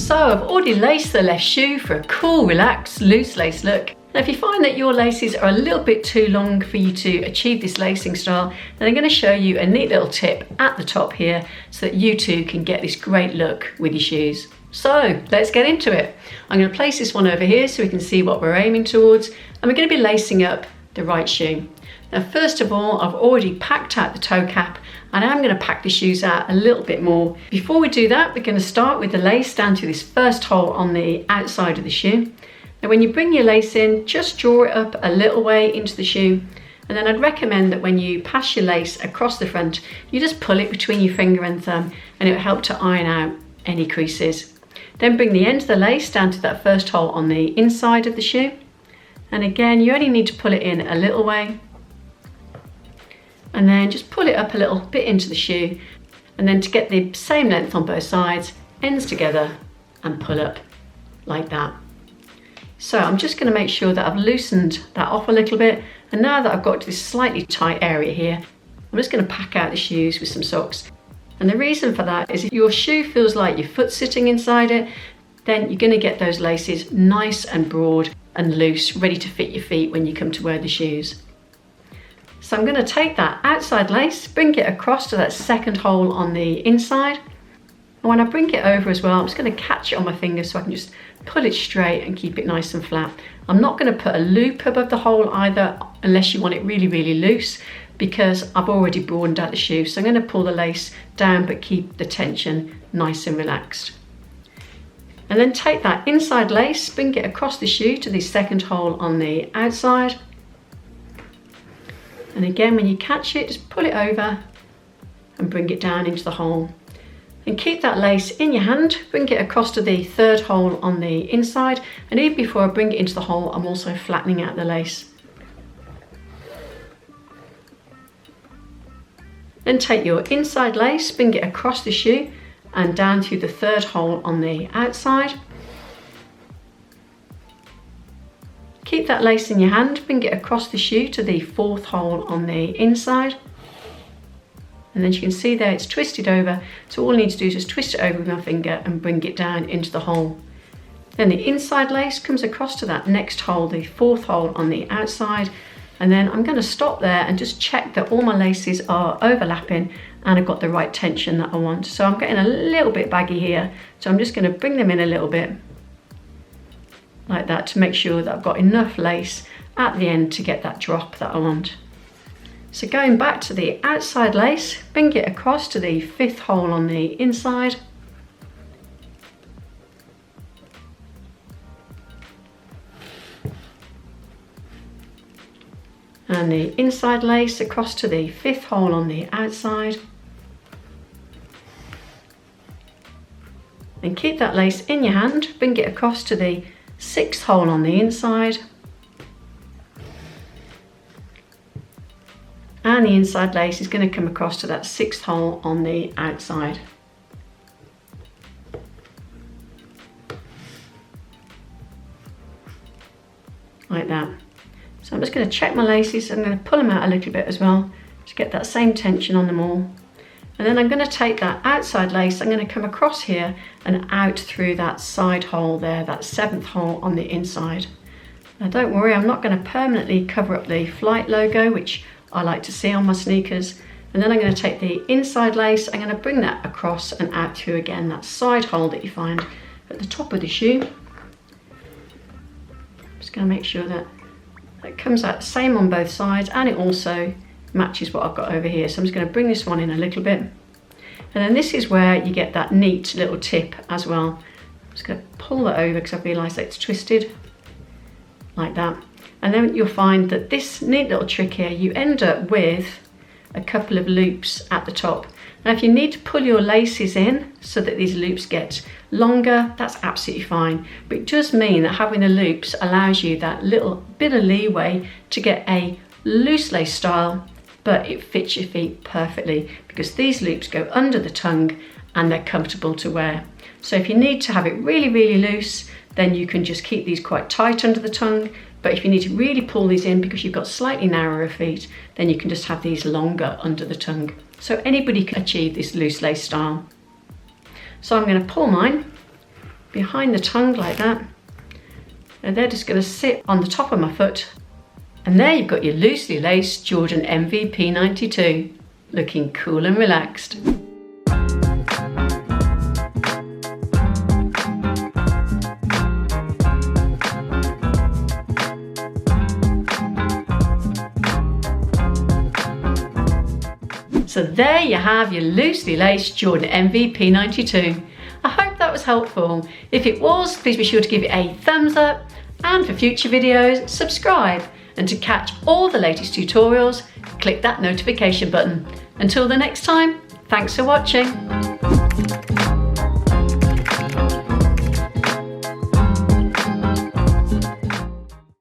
So I've already laced the left shoe for a cool, relaxed, loose lace look. Now if you find that your laces are a little bit too long for you to achieve this lacing style, then I'm going to show you a neat little tip at the top here so that you too can get this great look with your shoes. So let's get into it. I'm going to place this one over here so we can see what we're aiming towards, and we're going to be lacing up the right shoe. Now first of all, I've already packed out the toe cap, and I'm going to pack the shoes out a little bit more. Before we do that, we're going to start with the lace down to this first hole on the outside of the shoe. Now when you bring your lace in, just draw it up a little way into the shoe, and then I'd recommend that when you pass your lace across the front, you just pull it between your finger and thumb, and it will help to iron out any creases. Then bring the end of the lace down to that first hole on the inside of the shoe, and again you only need to pull it in a little way, and then just pull it up a little bit into the shoe, and then to get the same length on both sides, ends together and pull up like that. So I'm just going to make sure that I've loosened that off a little bit, and now that I've got to this slightly tight area here, I'm just going to pack out the shoes with some socks. And the reason for that is if your shoe feels like your foot's sitting inside it, then you're going to get those laces nice and broad and loose, ready to fit your feet when you come to wear the shoes. So I'm going to take that outside lace, bring it across to that second hole on the inside. And when I bring it over as well, I'm just going to catch it on my finger so I can just pull it straight and keep it nice and flat. I'm not going to put a loop above the hole either, unless you want it really, really loose, because I've already broadened out the shoe. So I'm going to pull the lace down but keep the tension nice and relaxed. And then take that inside lace, bring it across the shoe to the second hole on the outside. And again, when you catch it, just pull it over and bring it down into the hole. And keep that lace in your hand, bring it across to the third hole on the inside, and even before I bring it into the hole, I'm also flattening out the lace. Then take your inside lace, bring it across the shoe and down through the third hole on the outside. Keep that lace in your hand, bring it across the shoe to the fourth hole on the inside. And then you can see there it's twisted over, so all I need to do is just twist it over with my finger and bring it down into the hole. Then the inside lace comes across to that next hole, the fourth hole on the outside, and then I'm going to stop there and just check that all my laces are overlapping and I've got the right tension that I want. So I'm getting a little bit baggy here, so I'm just going to bring them in a little bit like that to make sure that I've got enough lace at the end to get that drop that I want. So going back to the outside lace, bring it across to the fifth hole on the inside. And the inside lace across to the fifth hole on the outside. And keep that lace in your hand, bring it across to the sixth hole on the inside. And the inside lace is going to come across to that sixth hole on the outside. Like that. So I'm just going to check my laces, I'm going to pull them out a little bit as well to get that same tension on them all. And then I'm going to take that outside lace, I'm going to come across here and out through that side hole there, that seventh hole on the inside. Now don't worry, I'm not going to permanently cover up the Flight logo, which I like to see on my sneakers. And then I'm going to take the inside lace, I'm going to bring that across and out through again that side hole that you find at the top of the shoe. I'm just going to make sure that it comes out the same on both sides, and it also matches what I've got over here. So I'm just going to bring this one in a little bit. And then this is where you get that neat little tip as well. I'm just going to pull that over because I've realised that it's twisted like that. And then you'll find that this neat little trick here, you end up with a couple of loops at the top. Now if you need to pull your laces in so that these loops get longer, that's absolutely fine. But it does mean that having the loops allows you that little bit of leeway to get a loose lace style, but it fits your feet perfectly because these loops go under the tongue and they're comfortable to wear. So if you need to have it really, really loose, then you can just keep these quite tight under the tongue. But if you need to really pull these in because you've got slightly narrower feet, then you can just have these longer under the tongue. So anybody can achieve this loose lace style. So I'm going to pull mine, behind the tongue like that. And they're just going to sit on the top of my foot. And there you've got your loosely laced Jordan MVP 92, looking cool and relaxed. So there you have your loosely laced Jordan MVP 92. I hope that was helpful. If it was, please be sure to give it a thumbs up, and for future videos, subscribe. And to catch all the latest tutorials, click that notification button. Until the next time, thanks for watching.